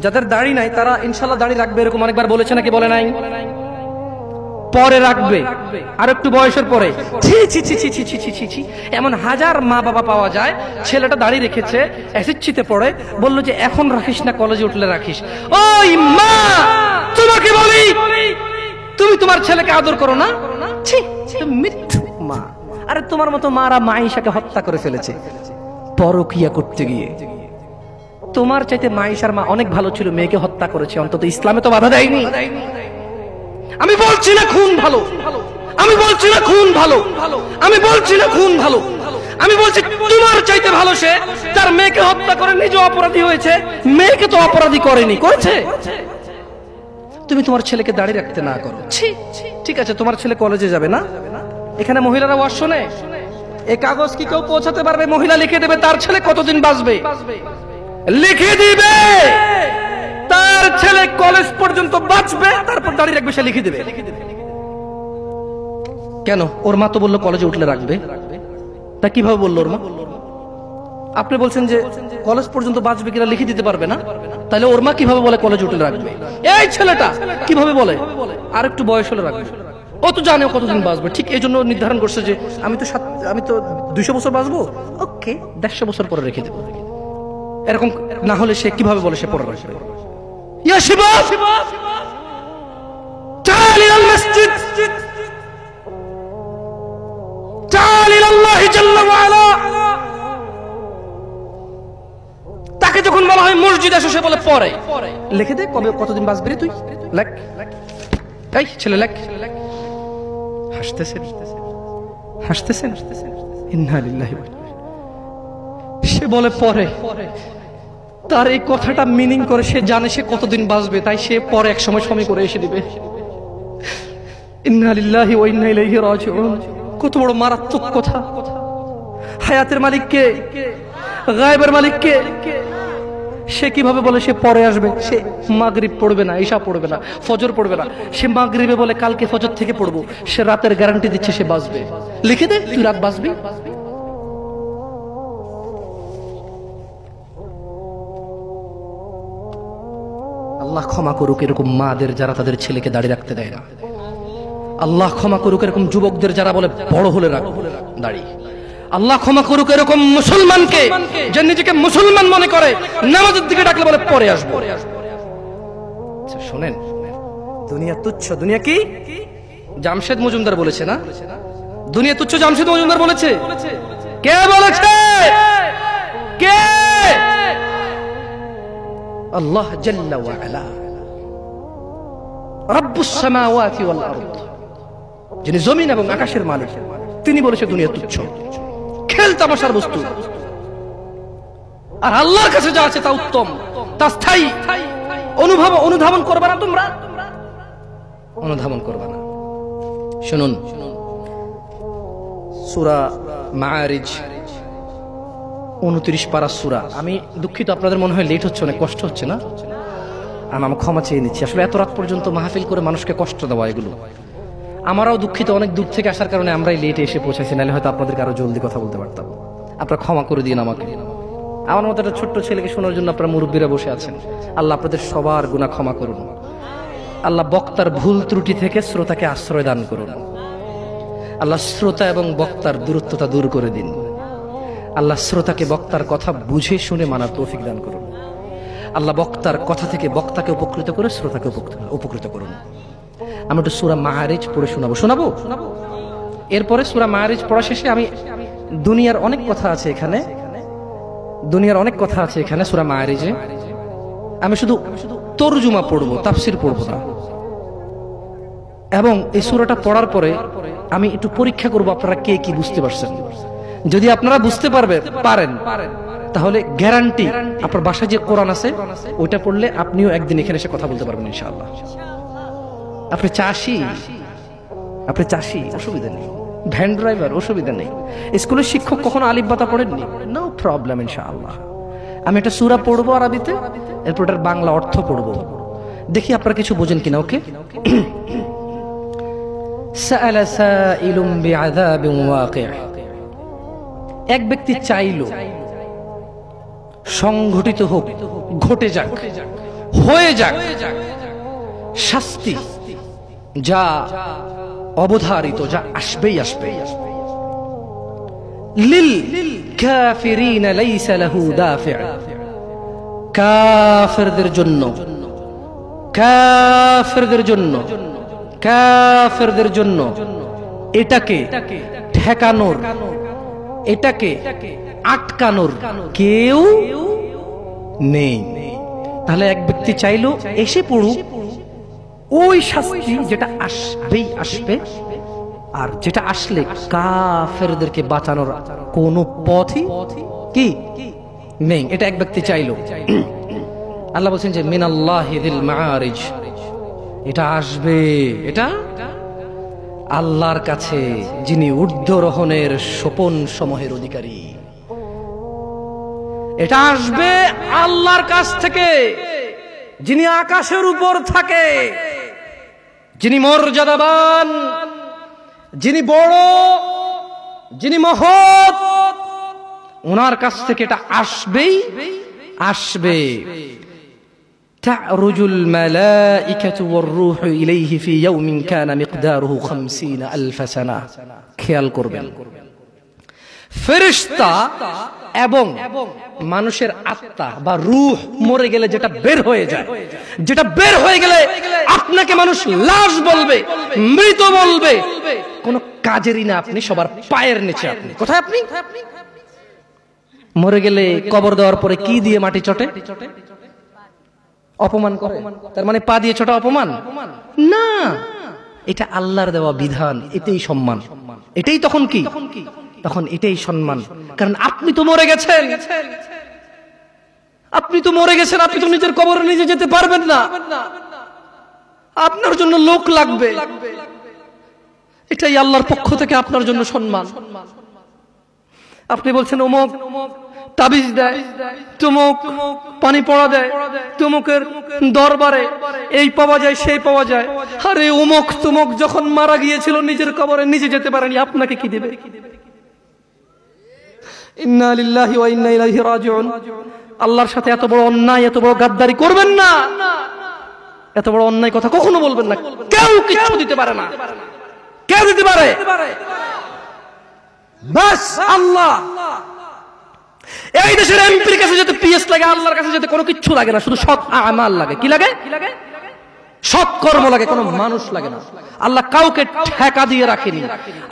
যাদের দাড়ি নাই তারা ইনশাআল্লাহ দাড়ি রাখবে, এরকম অনেকবার বলেছে নাকি বলে নাই? পরে রাখবে, আর একটু বয়সের পরে। ছি ছি ছি ছি ছি ছি ছি ছি ছি, এমন হাজার মা বাবা পাওয়া যায়, ছেলেটা দাড়ি রেখেছে, এসএসসিতে পড়ে, বললো যে এখন রাখিস না, কলেজে উঠলে রাখিস। ওই মা, তোমাকে বলি, তুমি তোমার ছেলেকে আদর করো না? ছি, মিথ্যু মা। আরে তোমার মতো মারা মাইশাকে হত্যা করে ফেলেছে পরকিয়া করতে গিয়ে। তোমার চাইতে মাইশার মা অনেক ভালো ছিল, মেয়েকে হত্যা করেছে, অন্তত ইসলামে তো বাধা দেয়নি। আমি বলছি না খুন ভালো, আমি বলছি না খুন ভালো, আমি বলছি না খুন ভালো, আমি বলছি তোমার চাইতে ভালো সে, তার মেয়েকে হত্যা করে নিজে অপরাধী হয়েছে, মেয়েকে তো অপরাধী করেনি, করেছে। তুমি তোমার ছেলেকে দাঁড়িয়ে রাখতে না করো। ঠিক আছে, তোমার ছেলে কলেজে যাবে না, এখানে মহিলারা ওয়াজ শোনে, এই কাগজ কি কেউ পৌঁছাতে পারবে? মহিলা লিখে দেবে তার ছেলে কতদিন বাঁচবে, লিখে দিবে তার ছেলে কলেজ পর্যন্ত বাঁচবে, তারপর দাঁড়িয়ে রাখবে, সে লিখে দেবে। কেন? ওর মা তো বললো কলেজে উঠলে রাখবে, তা কিভাবে বললো ওর মা? আপনি বলছেন যে কলেজ পর্যন্ত বাঁচবে কিনা লিখে দিতে পারবে না, তাহলে ওর মা কিভাবে বলে কলেজে উঠলে রাখবে? এই ছেলেটা কিভাবে বলে আর একটু বয়স হলে রাখবে? ও তো জানে কতদিন বাঁচবে, ঠিক এই জন্য নির্ধারণ করছে যে আমি তো 200 বছর বাঁচবো, ওকে 150 বছর পরে রেখে দেবো। এরকম না হলে সে কিভাবে বলে সে পরে রাখবে? ইয়া শিবাব, تعال إلى المسجد، تعال إلى الله جل وعلا। তাকে যখন বলা হয় মসজিদে এসে, সে বলে পরে। লিখে দে কবে কতদিন বাঁচবি রে তুই, লেখ। এই ছেলে লেখ। হাসতেছেন, হাসতেছেন, ইন্না লিল্লাহি। সে বলে পরে। তার এই কথাটা মিনিং করে সে জানে সে কতদিন বাঁচবে, তাই সে পরে এক সময় সময় করে এসে দিবে। ইন্না লিল্লাহি ওয়া ইন্না ইলাইহি রাজিউন। কত বড় মারাত্মক কথা! হায়াতের মালিক কে? গায়েবের মালিক কে? সে কিভাবে বলে সে পরে আসবে? সে মাগরিব পড়বে না, ইশা পড়বে না, ফজর পড়বে না, সে মাগরিবে বলে কালকে ফজর থেকে পড়বো, সে রাতের গ্যারান্টি দিচ্ছে সে বাঁচবে। লিখে দে তুই রাত বাঁচবি। আল্লাহ ক্ষমা করুক এরকম মাদের যারা তাদের ছেলেকে দাঁড়িয়ে রাখতে দেয় না। আল্লাহ ক্ষমা করুক এরকম যুবকদের যারা বলে বড় হলে রাখ দাঁড়িয়ে। আল্লাহ ক্ষমা করুক এরকম মুসলমানকে যে নিজেকে মুসলমান মনে করে, নামাজের দিকে ডাকলে বলে পরে আসবো। শোনেন, দুনিয়া তুচ্ছ। দুনিয়া কি? জামশেদ মজুমদার বলেছে না, দুনিয়া তুচ্ছ। জামশেদ মজুমদার বলেছে? কে বলেছে? কে? আল্লাহ জাল্লা ওয়া আলা, রব্বুস সামাওয়াতি ওয়াল আরদ, যিনি জমিন এবং আকাশের মালিক, তিনি বলেছে দুনিয়া তুচ্ছ, খেল তামাশার বস্তু। আর আল্লাহর কাছে যা আছে তা উত্তম, তা স্থায়ী। অনুধাবন করবে না তোমরা, অনুধাবন করবে না। শুনুন, সূরা মাআরিজ 29 পারা সূরা। আমি দুঃখিত, আপনাদের মনে হয় লেট হচ্ছে, অনেক কষ্ট হচ্ছে না? আমি ক্ষমা চেয়ে নিচ্ছি। আসলে এত রাত পর্যন্ত মাহফিল করে মানুষকে কষ্ট দেওয়া, এগুলো আমারও দুঃখিত। অনেক দূর থেকে আসার কারণে আমরাই লেটে এসে পৌঁছাইছি, নাহলে হয়তো আপনাদেরকে আরো জলদি কথা বলতে পারতাম। আপনারা ক্ষমা করে দিন আমাকে। আমার মতো একটা ছোট্ট ছেলেকে শোনার জন্য আপনারা মুরব্বীরা বসে আছেন। আল্লাহ আপনাদের সবার গুনাহ ক্ষমা করুন। আল্লাহ বক্তার ভুল ত্রুটি থেকে শ্রোতাকে আশ্রয় দান করুন। আল্লাহ শ্রোতা এবং বক্তার দূরত্বতা দূর করে দিন। আল্লাহ শ্রোতাকে বক্তার কথা বুঝে শুনে মানার তৌফিক দান করুন। আল্লাহ বক্তার কথা থেকে বক্তাকে উপকৃত করে শ্রোতাকে উপকৃত করুন। আমি একটু সূরা মাআরিজ পড়ে শোনাবো। এরপরে সূরা মাআরিজ পড়া শেষে আমি দুনিয়ার অনেক কথা আছে এখানে সূরা মাআরিজে। আমি শুধু তরজুমা পড়বো, তাফসীর পড়বো না। এবং এই সূরাটা পড়ার পরে আমি একটু পরীক্ষা করব আপনারা কে কি বুঝতে পারছেন। যদি আপনারা বুঝতে পারেন তাহলে গ্যারান্টি আপনার বাসায় যে কোরআন আছে ওইটা পড়লে আপনিও একদিন এখানে এসে কথা বলতে পারবেন ইনশাআল্লাহ। আপনি চাষি, অসুবিধা নেই। ভ্যান ড্রাইভার, অসুবিধা নেই। স্কুলের শিক্ষক কখনো আলিফ বাতা পড়েননি, নো প্রবলেম ইনশাআল্লাহ। আমি একটা সূরা পড়বো আরবিতে, এরপর এটার বাংলা অর্থ পড়বো, দেখি আপনারা কিছু বোঝেন কিনা। ওকে? সাআলা সাইলুম বিআযাবিন ওয়াকি'। এক ব্যক্তি চাইল সংঘটিত হোক, ঘটে যাক, হয়ে যাক শাস্তি যা অবধারিত, যা আসবেই আসবে। লিল কাফিরিনা লাইসা লাহু দাফি', কাফিরদের জন্য, কাফিরদের জন্য, কাফিরদের জন্য এটাকে ঠেকানোর, এটাকে আটকানোর কেউ নেই। তাহলে এক ব্যক্তি চাইলো এসে পড়ুক ওই শাস্তি যেটা আসবেই আসবে, আর যেটা আসলে কাফেরদেরকে বাঁচানোর কোনো পথই কি নেই, এটা এক ব্যক্তি চাইলো। আল্লাহ বলছেন যে মিনাল্লাহি যিল মাআরিজ, এটা আসবে, এটা আল্লাহর কাছে যিনি ঊর্ধ্বরোহণের সোপন সমূহের অধিকারী, এটা আসবে আল্লাহর কাছ থেকে যিনি আকাশের উপর থাকে, যিনি মর্যাদাবান, যিনি বড়, যিনি মহৎ, ওনার কাছ থেকে এটা আসবেই আসবে। তা'রুজুল মালাইকাতু ওয়ার রূহু ইলাইহি ফি ইয়াউমিন কানা মিকদারুহু ৫০,০০০ সানা। খেয়াল করবেন, ফেরেশতা এবং মানুষের আত্মা বা রূহ মরে গেলে যেটা বের হয়ে যায়, যেটা বের হয়ে গেলে আপনাকে মানুষ লাশ বলবে, মৃত বলবে, কোন কাজেরই না। আপনি সবার পায়ের নিচে, আপনি কোথায়? আপনি মরে গেলে কবর দেওয়ার পরে কি দিয়ে মাটি চটে? অপমান করে, তার মানে পা দিয়ে ছোটা অপমান না, এটা আল্লাহর দেওয়া বিধান, এটাই সম্মান, এটাই তখন কি, তখন এটাই সম্মান। কারণ আপনি তো মরে গেছেন, আপনি তো মরে গেছেন, আপনি তো নিজের কবরে নিজে যেতে পারবেন না, আপনার জন্য লোক লাগবে, এটাই আল্লাহর পক্ষ থেকে আপনার জন্য সম্মান। আপনি বলছেন অমুক তাবিজ দেয়, তুমুক পানি পড়া দেয়, তুমুকের দরবারে এই পাওয়া যায় সেই পাওয়া যায়। আরে অমুক তুমুক যখন মারা গিয়েছিল নিজের কবরে নিজে যেতে পারেনি, আপনাকে কি দেবে? ইন্না লিল্লাহি ওয়া ইন্না ইলাইহি রাজিউন। আল্লাহর সাথে এত বড় অন্যায়, এত বড় গাদ্দারি করবেন না, এত বড় অন্যায় কথা কখনো বলবেন না। কেউ কিছু দিতে পারে না, কেউ দিতে পারে বাস আল্লাহ। এই দেশের এমপির কাছে যেতে পিএস লাগে, আল্লাহর কাছে যেতে কোনো কিছু লাগে না, শুধু সৎ আমাল লাগে। কি লাগে? সৎ কর্ম লাগে, কোনো মানুষ লাগে না। আল্লাহ কাউকে ঠেকা দিয়ে রাখেনি,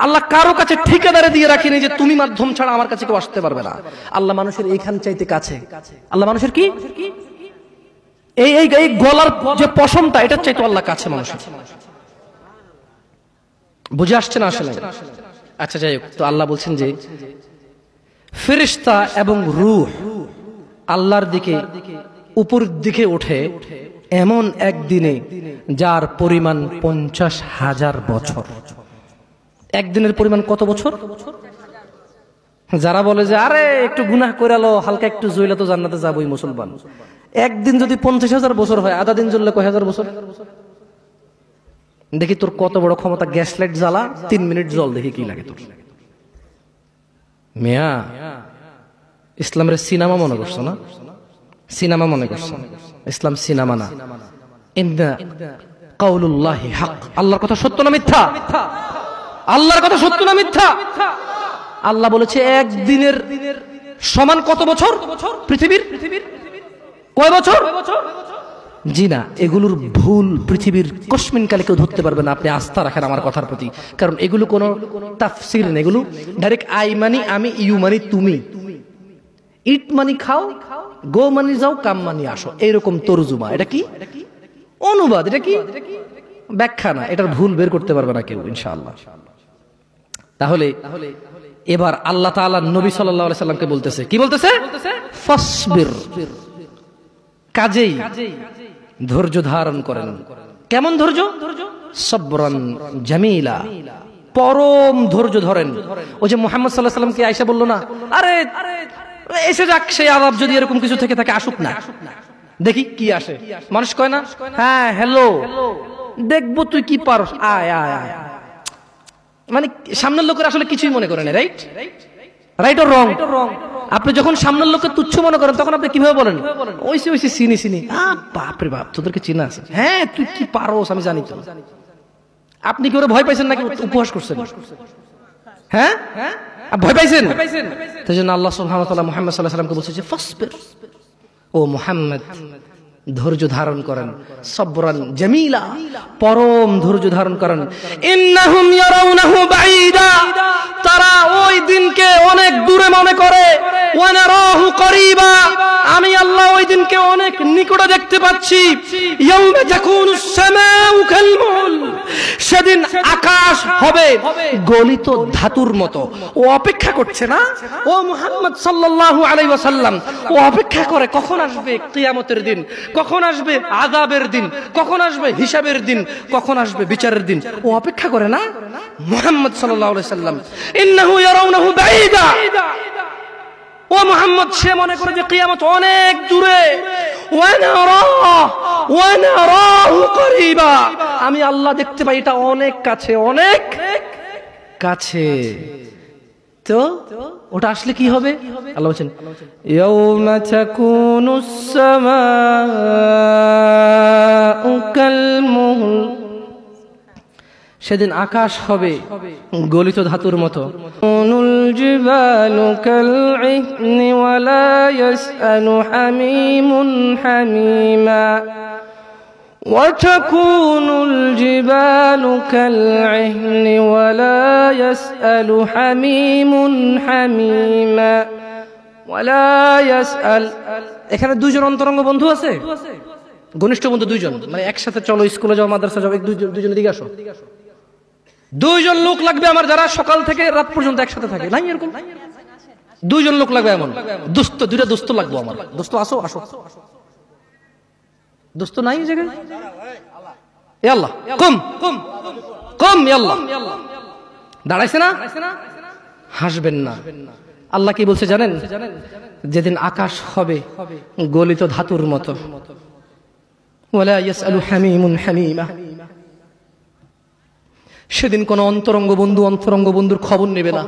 আল্লাহ কারো কাছে ঠিকাদারে দিয়ে রাখেনি যে তুমি মাধ্যম ছাড়া আমার কাছে কেউ আসতে পারবে না। আল্লাহ মানুষের এইখান চাইতে কাছে, আল্লাহ মানুষের কি এই এই গলার যে পশমটা, এটার চাইতে আল্লাহ কাছে মানুষের। বুঝে আসছে না আসলে? আচ্ছা যাই হোক, তো আল্লাহ বলছেন যে ফেরেশতা এবং রূহ আল্লাহর দিকে উপর দিকে ওঠে এমন একদিনে যার পরিমাণ ৫০,০০০ বছর। একদিনের পরিমাণ কত বছর? যারা বলে যে আরে একটু গুনাহ করে লো, হালকা একটু জইলে তো জান্নাতে যাবই মুসলমান, একদিন যদি ৫০,০০০ বছর হয়, আধা দিন জ্বললে কয় হাজার বছর? দেখি তোর কত বড় ক্ষমতা, গ্যাস লাইট জ্বালা ৩ মিনিট জল, দেখি কি লাগে তোর। মিয়া ইসলামের সিনেমা মনে করছো না? সিনেমা মনে করছো? ইসলাম সিনেমা না। ইন্না কাউলুল্লাহি হক, আল্লাহর কথা সত্য না মিথ্যা? আল্লাহর কথা সত্য না মিথ্যা? আল্লাহ বলেছে একদিনের সমান কত বছর পৃথিবীর? কয় বছর? জি না, এগুলোর ভুল পৃথিবীর কসমিন কালে কেউ ধরতে পারবে না। আপনি আস্থা রাখেন আমার কথার প্রতি, কারণ এগুলো কোনো তাফসীর নেই, এগুলো ডাইরেক্ট আই মানি আমি, ইউ মানি তুমি, ইট মানি খাও, গো মানি যাও, কাম মানি আসো, এইরকম তরজুমা। এটা কি অনুবাদ, এটা কি ব্যাখ্যা না, এটার ভুল বের করতে পারবে না কেউ ইনশাআল্লাহ। তাহলে এবার আল্লাহ তাআলা নবী সাল্লাল্লাহু আলাইহি সাল্লামকে বলতেছে, কি বলতেছে? ফাসবির, কাজেই ধৈর্য ধারণ করেন। কেমন ধৈর্য? সবরান জামিলা, পরম ধৈর্য ধরেন। ওই যে মুহাম্মদ সাল্লাল্লাহু আলাইহি সাল্লামকে আয়েশা বলল না, আরে এসে যাক সেই আযাব, যদি এরকম কিছু থেকে থাকে আসুক না, দেখি কি আসে। মানুষ কয় না, হ্যাঁ হ্যালো দেখবো তুই কি পারস, আয় আয় আয়, মানে সামনের লোকের আসলে কিছুই মনে করে না। Right right or wrong? আপনি যখন সামনের লোককে তুচ্ছ মনে করেন তখন আপনি কিভাবে বলেন, ওইসে ওইসে চিনি বাপ রে বাপ, তোদেরকে চিনা আছে, হ্যাঁ তুই কি পারোস আমি জানি তো। আপনি কি ওরা ভয় পাইছেন নাকি উপহাস করছেন? হ্যাঁ ভয় পাইছেন? তাই জন্য আল্লাহ সুবহানাহু ওয়া তাআলা মুহাম্মদ সাল্লাল্লাহু আলাইহি ওয়াসাল্লামকে বলছে যে ফাসবির, ও মুহাম্মদ ধৈর্য ধারণ করেন, সবরান জামিলা, পরম ধৈর্য ধারণ করেন। ইন্নাহুম ইয়ারাউনাহু বাঈদা, তারা ওই দিনকে অনেক দূরে মনে করে, ওয়া নারাহু করিবা, আমি আল্লাহ ওই দিনকে অনেক নিকটে দেখতে পাচ্ছি। ইয়াউমা তাকুনুস সামাউ কালমুল, সেদিন আকাশ হবে গলিত ধাতুর মতো। ও অপেক্ষা করছে না, ও মুহাম্মদ সাল্লাল্লাহু আলাইহি ওয়াসাল্লাম, ও অপেক্ষা করে কখন আসবে কিয়ামতের দিন, কখন আসবে আযাবের দিন, কখন আসবে হিসাবের দিন, কখন আসবে বিচারের দিন। ও অপেক্ষা করে না মুহাম্মদ সাল্লাল্লাহু আলাইহি ওয়াসাল্লাম। ইন্নাহু ইয়ারাউনাহু বাঈদা, ও মুহাম্মদ সে মনে করে যে কিয়ামত অনেক দূরে। ওয়া নারাহু করিবা, আমি আল্লাহ দেখতে পাই এটা অনেক কাছে, অনেক কাছে। তো ওটা আসলে কি হবে? আল্লাহ বলেন ইয়াউমা তাকুনুস সামাউ কালমুল, সেদিন আকাশ হবে গলিত ধাতুর মতো। নুল জিবালু কালইহনি ওয়া লা ইয়াসআলু হামিমুন হামিমা, ওয়া তাকুনুল জিবালু কালইহনি ওয়া লা ইয়াসআলু হামিমুন হামিমা ওয়া লা ইয়াসআল। এখানে দুইজন অন্তরঙ্গ বন্ধু আছে, ঘনিষ্ঠ বন্ধু দুইজন, মানে একসাথে চলো স্কুলে যাও মাদ্রাসা যাও, দুইজনের দিকে আসো। দুইজন লোক লাগবে আমার যারা সকাল থেকে রাত পর্যন্ত একসাথে থাকে, নাই এরকম দুইজন লোক লাগবে এমন দোস্ত, দুইটা দোস্ত লাগবে আমার। দোস্ত আসো, আসো দোস্ত নাই এই জায়গায়? এ আল্লাহ কম কম কম, এ আল্লাহ দাঁড়াইছে না, হাসবেন না। আল্লাহ কি বলছে জানেন? যেদিন আকাশ হবে গলিত ধাতুর মতো, ওয়ালা ইয়াসআলু হামিমুন হামিমা, সেদিন কোন অন্তরঙ্গ বন্ধু অন্তরঙ্গ বন্ধুর খবর নেবে না।